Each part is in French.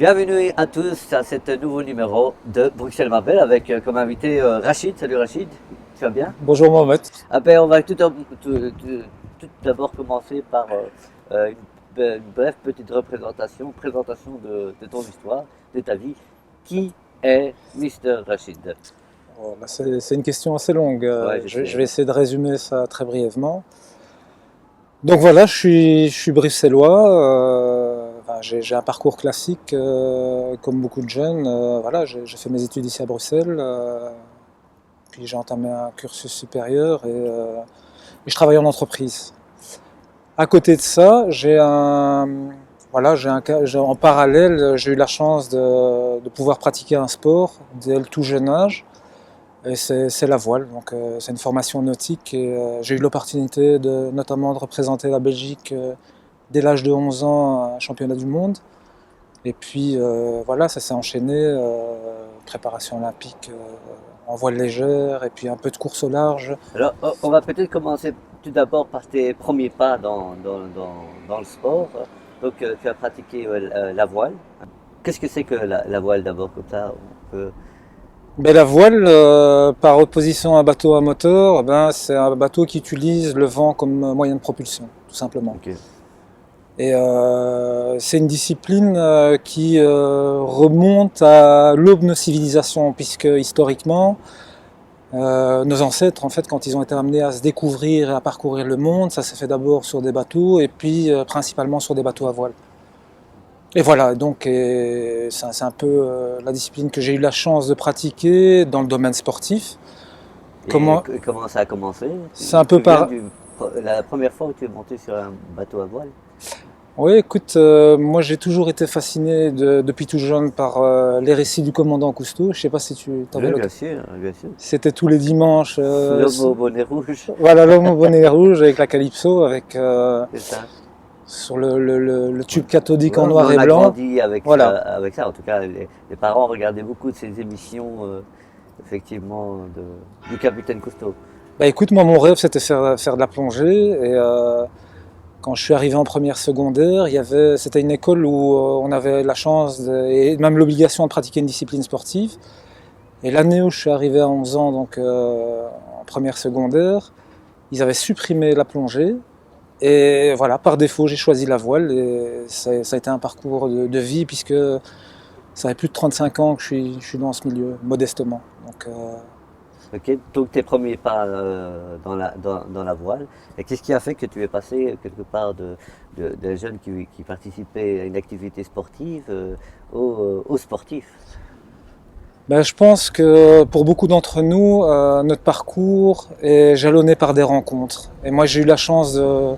Bienvenue à tous à cet nouveau numéro de Bruxelles m'appelle avec comme invité Rachid. Salut Rachid, tu vas bien? Bonjour Mohamed. Ah ben, on va tout d'abord commencer par une brève petite présentation de ton histoire, de ta vie. Qui est Mr. Rachid? Oh, là, c'est une question assez longue. Ouais, Je vais essayer de résumer ça très brièvement. Donc voilà, je suis bruxellois. Enfin, j'ai un parcours classique comme beaucoup de jeunes. Voilà, j'ai fait mes études ici à Bruxelles. Puis j'ai entamé un cursus supérieur et je travaille en entreprise. À côté de ça, en parallèle, j'ai eu la chance de pouvoir pratiquer un sport dès le tout jeune âge. Et c'est la voile, donc c'est une formation nautique et j'ai eu l'opportunité notamment de représenter la Belgique dès l'âge de 11 ans à un championnat du monde. Et puis voilà, ça s'est enchaîné, préparation olympique en voile légère et puis un peu de course au large. Alors, on va peut-être commencer tout d'abord par tes premiers pas dans le sport. Donc, tu as pratiqué la voile. Qu'est-ce que c'est que la voile d'abord, comme ça on peut... Ben, la voile, par opposition à un bateau à moteur, ben, c'est un bateau qui utilise le vent comme moyen de propulsion, tout simplement. Ok. Et c'est une discipline qui remonte à l'aube de nos civilisations, puisque historiquement, nos ancêtres, en fait, quand ils ont été amenés à se découvrir et à parcourir le monde, ça s'est fait d'abord sur des bateaux et puis principalement sur des bateaux à voile. Et voilà, donc c'est un peu la discipline que j'ai eu la chance de pratiquer dans le domaine sportif. Et Comment comment ça a commencé? C'est un Tu te peu souviens par... la première fois où tu es monté sur un bateau à voile? Oui, écoute, moi j'ai toujours été fasciné depuis tout jeune par les récits du commandant Cousteau. Je sais pas si tu t'avais Oui, l'occasion. bien sûr. C'était tous les dimanches. L'homme au bonnet rouge, Voilà, l'homme au bonnet rouge avec la Calypso, avec c'est ça. sur le tube cathodique Ouais, en noir on et a blanc. grandi Voilà. avec ça. En tout cas, les parents regardaient beaucoup de ces émissions, effectivement, du Capitaine Cousteau. Bah écoute, moi mon rêve c'était faire de la plongée et quand je suis arrivé en première secondaire, c'était une école où on avait la chance et même l'obligation de pratiquer une discipline sportive. Et l'année où je suis arrivé à 11 ans, donc en première secondaire, ils avaient supprimé la plongée. Et voilà, par défaut, j'ai choisi la voile et ça a été un parcours de vie puisque ça fait plus de 35 ans que je suis dans ce milieu, modestement. Donc, Ok, donc tes premiers pas dans la voile. Et qu'est-ce qui a fait que tu es passé quelque part de jeunes qui participaient à une activité sportive aux sportifs? ben, je pense que pour beaucoup d'entre nous, notre parcours est jalonné par des rencontres. Et moi, j'ai eu la chance tout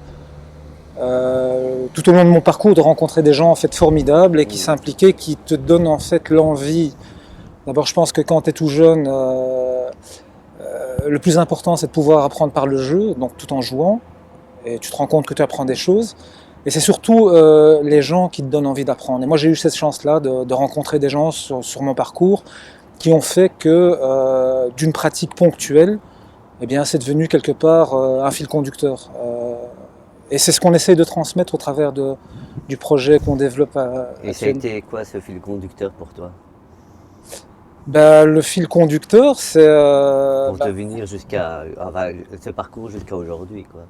au long de mon parcours de rencontrer des gens en fait formidables et qui s'impliquaient, qui te donnent en fait l'envie. D'abord, je pense que quand tu es tout jeune, le plus important c'est de pouvoir apprendre par le jeu, donc tout en jouant, et tu te rends compte que tu apprends des choses. Et c'est surtout les gens qui te donnent envie d'apprendre. Et moi j'ai eu cette chance-là de rencontrer des gens sur mon parcours qui ont fait que d'une pratique ponctuelle, eh bien, c'est devenu quelque part un fil conducteur. Et c'est ce qu'on essaye de transmettre au travers du projet qu'on développe Et ça a actuellement. été quoi ce fil conducteur pour toi? Ben, le fil conducteur, c'est Pour devenir ce parcours jusqu'à aujourd'hui, quoi.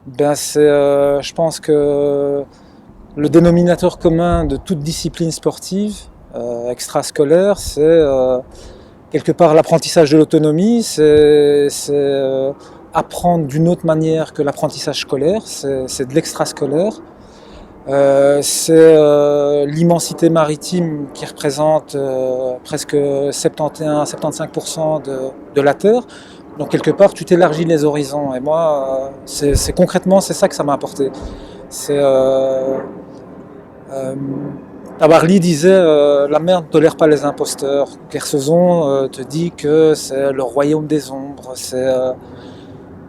je pense que le dénominateur commun de toute discipline sportive extrascolaire, c'est quelque part l'apprentissage de l'autonomie, c'est apprendre d'une autre manière que l'apprentissage scolaire, c'est de l'extrascolaire. C'est l'immensité maritime qui représente presque 71-75% de la Terre. Donc quelque part, tu t'élargis les horizons. Et moi, c'est concrètement, c'est ça que ça m'a apporté. C'est Tabarly disait la mer ne tolère pas les imposteurs. Kersozon te dit que c'est le royaume des ombres.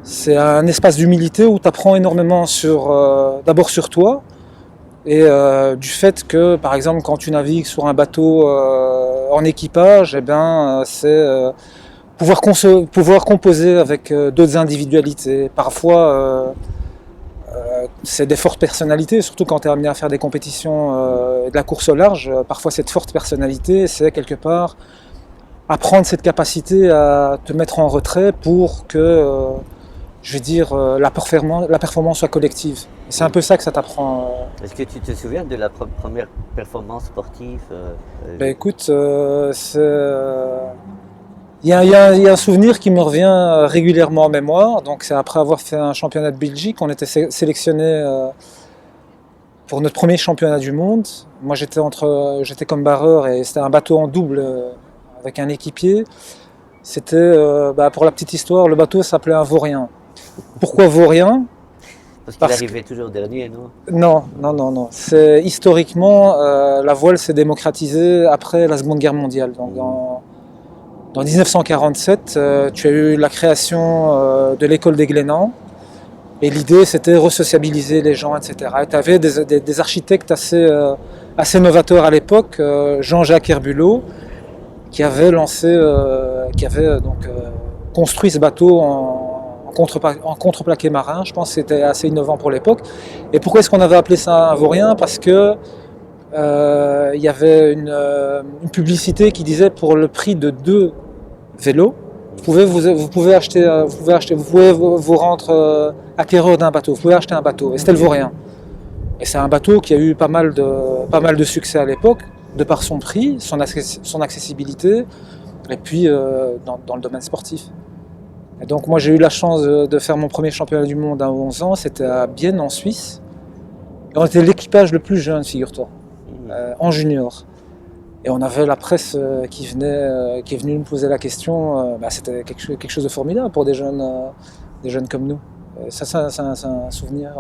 C'est un espace d'humilité où tu apprends énormément d'abord sur toi et du fait que, par exemple, quand tu navigues sur un bateau en équipage, eh bien, c'est pouvoir composer avec d'autres individualités. Parfois, c'est des fortes personnalités, surtout quand tu es amené à faire des compétitions de la course au large. Parfois, cette forte personnalité, c'est quelque part apprendre cette capacité à te mettre en retrait pour que, la performance soit collective. Et c'est un peu ça que ça t'apprend. Est-ce que tu te souviens de la première performance sportive Ben écoute, il y a un souvenir qui me revient régulièrement en mémoire. Donc c'est après avoir fait un championnat de Belgique, on était sélectionné pour notre premier championnat du monde. Moi j'étais comme barreur et c'était un bateau en double avec un équipier. C'était, pour la petite histoire, le bateau s'appelait un Vaurien. Pourquoi Vaurien ? Parce qu'il arrivait toujours dernier, non? Non. C'est, historiquement, la voile s'est démocratisée après la Seconde Guerre mondiale. Donc, dans 1947, tu as eu la création de l'école des Glénans. Et l'idée, c'était resociabiliser les gens, etc. Et tu avais des architectes assez novateurs à l'époque, Jean-Jacques Herbulot, qui avait construit ce bateau en contreplaqué marin. Je pense que c'était assez innovant pour l'époque. Et pourquoi est-ce qu'on avait appelé ça un Vaurien ? Parce que il y avait une publicité qui disait pour le prix de 2 vélos, vous pouvez vous rendre acquéreur d'un bateau, vous pouvez acheter un bateau. Et c'était le Vaurien. Et c'est un bateau qui a eu pas mal de succès à l'époque, de par son prix, son accessibilité, et puis dans le domaine sportif. Et donc moi j'ai eu la chance de faire mon premier championnat du monde à 11 ans, c'était à Bienne en Suisse. Et on était l'équipage le plus jeune, figure-toi, en junior. Et on avait la presse qui est venue nous poser la question. C'était quelque chose de formidable pour des jeunes comme nous. Ça, c'est un souvenir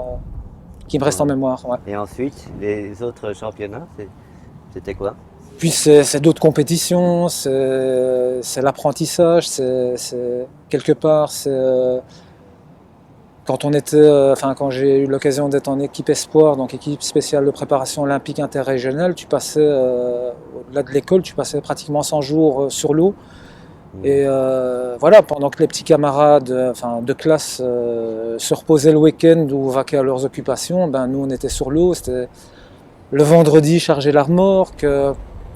qui me reste en mémoire. Ouais. Et ensuite, les autres championnats, c'était quoi ? Puis c'est d'autres compétitions, c'est l'apprentissage, quelque part, quand j'ai eu l'occasion d'être en équipe espoir, donc équipe spéciale de préparation olympique interrégionale, tu passais, au-delà de l'école, tu passais pratiquement 100 jours sur l'eau. Et pendant que les petits camarades de classe se reposaient le week-end ou vaquaient à leurs occupations, nous on était sur l'eau. C'était le vendredi charger la remorque,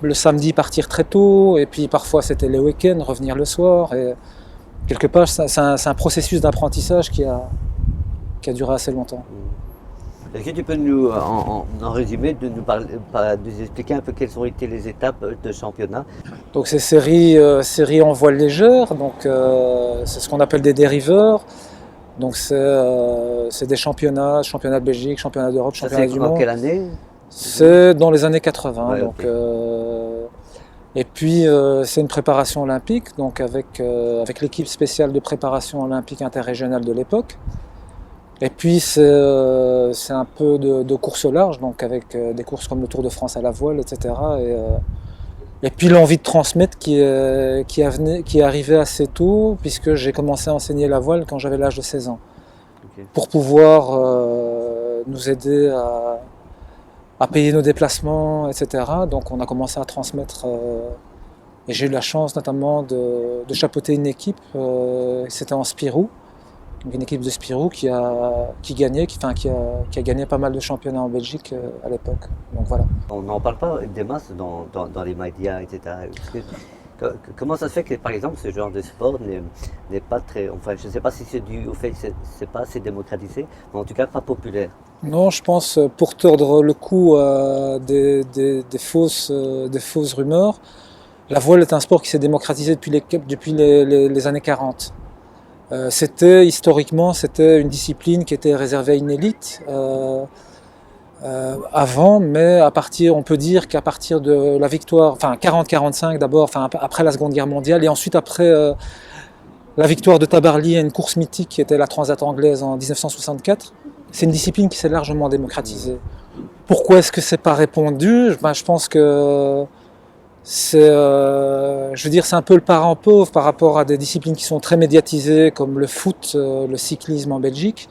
le samedi partir très tôt, et puis parfois c'était les week-ends, revenir le soir. Et quelque part, c'est un processus d'apprentissage qui a duré assez longtemps. Est-ce que tu peux nous, en résumé, nous expliquer un peu quelles ont été les étapes de championnat ? Donc c'est séries en voile légère, donc c'est ce qu'on appelle des dériveurs. Donc c'est des championnats de Belgique, championnats d'Europe, championnats du monde. En quelle année ? C'est dans les années 80. Ouais, donc, okay. Et puis c'est une préparation olympique, donc avec l'équipe spéciale de préparation olympique interrégionale de l'époque. Et puis c'est un peu de course au large, donc avec des courses comme le Tour de France à la voile, etc. Et puis l'envie de transmettre qui est arrivée assez tôt, puisque j'ai commencé à enseigner la voile quand j'avais l'âge de 16 ans. Okay. Pour pouvoir nous aider à payer nos déplacements, etc. Donc on a commencé à transmettre. Et j'ai eu la chance notamment de chapeauter une équipe, c'était en Spirou. Donc une équipe de Spirou qui a gagné pas mal de championnats en Belgique à l'époque. Donc voilà. On n'en parle pas des masses dans les médias, etc. Comment ça se fait que, par exemple, ce genre de sport n'est pas très... Enfin, je ne sais pas si c'est dû au fait que c'est pas assez démocratisé, mais en tout cas pas populaire. Non, je pense, pour tordre le cou des fausses rumeurs, la voile est un sport qui s'est démocratisé depuis les années 40. Historiquement, c'était une discipline qui était réservée à une élite avant, mais on peut dire qu'à partir de la victoire, 40-45 d'abord, après la Seconde Guerre mondiale, et ensuite après la victoire de Tabarly à une course mythique qui était la Transat anglaise en 1964, c'est une discipline qui s'est largement démocratisée. Pourquoi est-ce que c'est pas répandu ? Je pense que c'est un peu le parent pauvre par rapport à des disciplines qui sont très médiatisées comme le foot, le cyclisme en Belgique.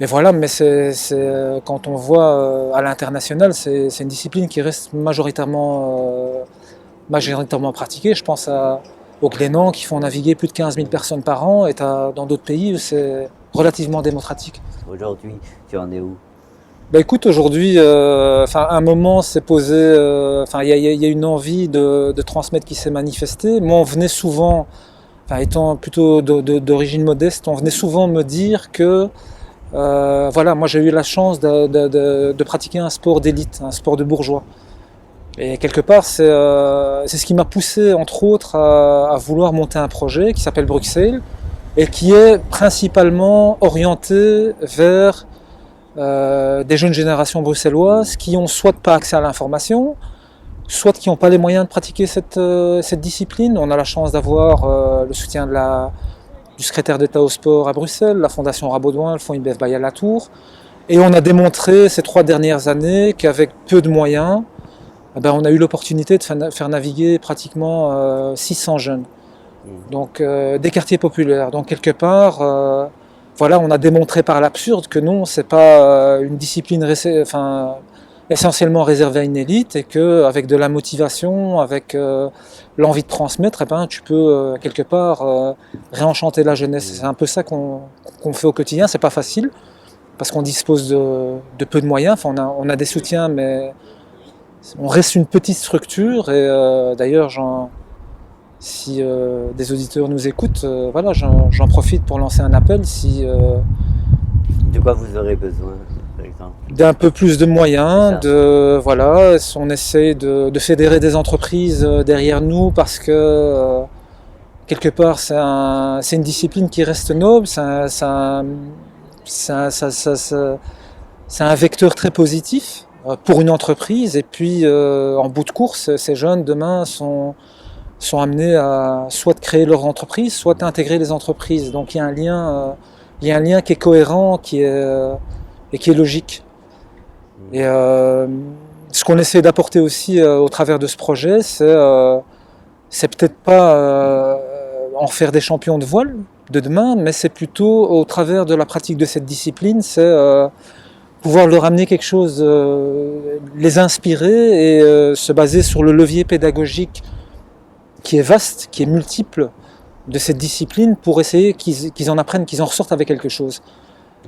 Et voilà, mais quand on voit à l'international, c'est une discipline qui reste majoritairement pratiquée. Je pense aux Glénans qui font naviguer plus de 15 000 personnes par an, et dans d'autres pays où c'est relativement démocratique. Aujourd'hui, tu en es où? Bah écoute, aujourd'hui, un moment s'est posé, il y a une envie de transmettre qui s'est manifestée. Moi, on venait souvent, étant plutôt d'origine modeste, on venait souvent me dire que, voilà, moi j'ai eu la chance de pratiquer un sport d'élite, un sport de bourgeois. Et quelque part, c'est ce qui m'a poussé, entre autres, à vouloir monter un projet qui s'appelle Bruxelles et qui est principalement orienté vers des jeunes générations bruxelloises qui ont soit pas accès à l'information, soit qui n'ont pas les moyens de pratiquer cette discipline. On a la chance d'avoir le soutien du secrétaire d'État au sport à Bruxelles, la Fondation Rabaudouin, le Fonds IBEF Baye à la Tour. Et on a démontré ces 3 dernières années qu'avec peu de moyens, on a eu l'opportunité de faire naviguer pratiquement 600 jeunes. Donc des quartiers populaires. Donc quelque part, voilà, on a démontré par l'absurde que non, c'est pas une discipline essentiellement réservée à une élite et qu'avec de la motivation, avec l'envie de transmettre, tu peux quelque part réenchanter la jeunesse. C'est un peu ça qu'on fait au quotidien. C'est pas facile parce qu'on dispose de peu de moyens. Enfin, on a des soutiens, mais on reste une petite structure et d'ailleurs, si des auditeurs nous écoutent, voilà, j'en profite pour lancer un appel. Si De quoi vous aurez besoin, par exemple? d'un peu plus de moyens, voilà, on essaie de fédérer des entreprises derrière nous parce que quelque part c'est une discipline qui reste noble, c'est un vecteur très positif pour une entreprise et puis en bout de course, ces jeunes demain sont amenés à soit créer leur entreprise, soit intégrer les entreprises. Donc il y a un lien qui est cohérent, et qui est logique. Et ce qu'on essaie d'apporter aussi au travers de ce projet, c'est peut-être pas en faire des champions de voile de demain, mais c'est plutôt au travers de la pratique de cette discipline, c'est pouvoir leur amener quelque chose, les inspirer et se baser sur le levier pédagogique qui est vaste, qui est multiple de cette discipline pour essayer qu'ils en apprennent, qu'ils en ressortent avec quelque chose.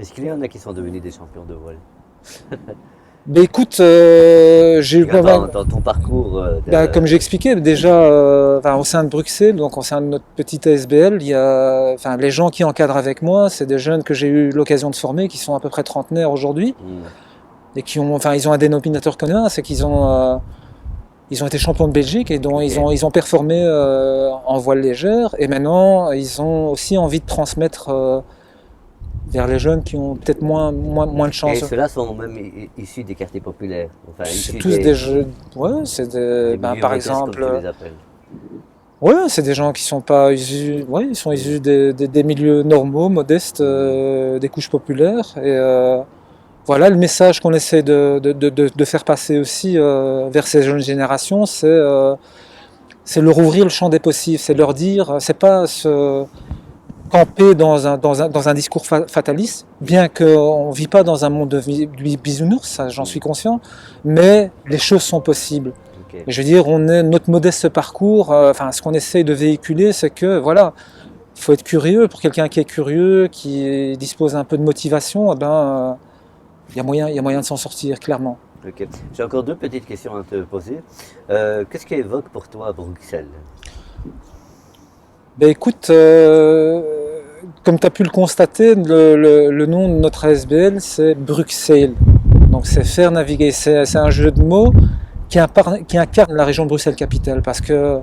Est-ce qu'il y en a qui sont devenus des champions de voile? Écoute, j'ai eu dans ton parcours comme j'ai expliqué déjà au sein de Bruxelles, donc au sein de notre petite ASBL, il y a les gens qui encadrent avec moi, c'est des jeunes que j'ai eu l'occasion de former, qui sont à peu près trentenaires aujourd'hui, et ils ont un dénominateur commun, c'est qu'ils ont été champions de Belgique et dont ils ont performé en voile légère, et maintenant ils ont aussi envie de transmettre vers les jeunes qui ont peut-être moins de chance. Et ceux-là sont même issus des quartiers populaires. C'est tous des jeunes. Ouais, c'est par exemple. Comme tu les appelles. Ouais, c'est des gens qui sont pas issus. Ouais, ils sont issus des milieux normaux, modestes, des couches populaires. Et voilà, le message qu'on essaie de faire passer aussi vers ces jeunes générations, c'est leur ouvrir le champ des possibles, c'est leur dire, c'est pas camper dans un discours fataliste, bien qu'on ne vit pas dans un monde de bisounours, ça, j'en suis conscient, mais les choses sont possibles. Okay. Je veux dire, notre modeste parcours, ce qu'on essaye de véhiculer, c'est que, voilà, il faut être curieux. Pour quelqu'un qui est curieux, qui dispose un peu de motivation, il y a moyen de s'en sortir, clairement. Okay. J'ai encore 2 petites questions à te poser. Qu'est-ce qui évoque pour toi Bruxelles? Écoute, comme tu as pu le constater, le nom de notre ASBL, c'est Bruxelles. Donc c'est faire naviguer. C'est un jeu de mots qui incarne la région de Bruxelles-Capitale, parce que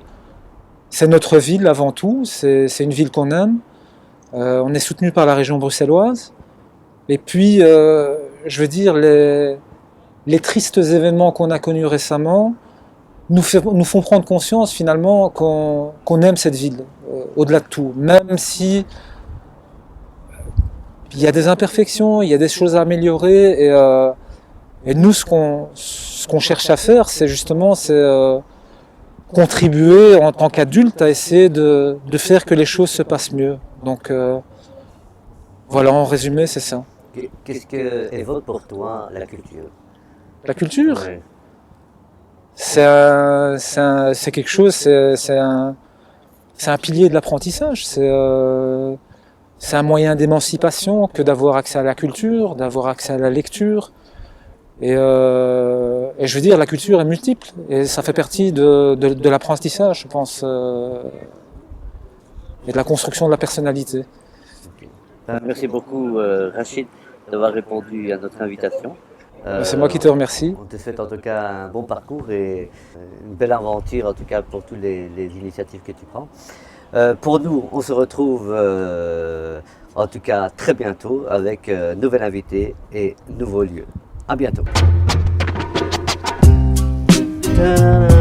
c'est notre ville avant tout, c'est une ville qu'on aime. On est soutenu par la région bruxelloise. Et puis, je veux dire, les tristes événements qu'on a connus récemment nous font prendre conscience finalement qu'on aime cette ville, au-delà de tout. Même si il y a des imperfections, il y a des choses à améliorer, et nous, ce qu'on cherche à faire, c'est justement contribuer en tant qu'adulte à essayer de faire que les choses se passent mieux. Donc voilà, en résumé, c'est ça. Qu'est-ce que évoque pour toi la culture? La culture, ouais. C'est quelque chose, c'est un pilier de l'apprentissage. c'est un moyen d'émancipation que d'avoir accès à la culture, d'avoir accès à la lecture. Et je veux dire, la culture est multiple et ça fait partie de l'apprentissage, je pense, et de la construction de la personnalité. Merci beaucoup, Rachid, d'avoir répondu à notre invitation. C'est moi qui te remercie. On te souhaite en tout cas un bon parcours et une belle aventure, en tout cas pour toutes les initiatives que tu prends. Pour nous, on se retrouve en tout cas très bientôt avec nouvel invité et nouveaux lieux. À bientôt. Ta-da.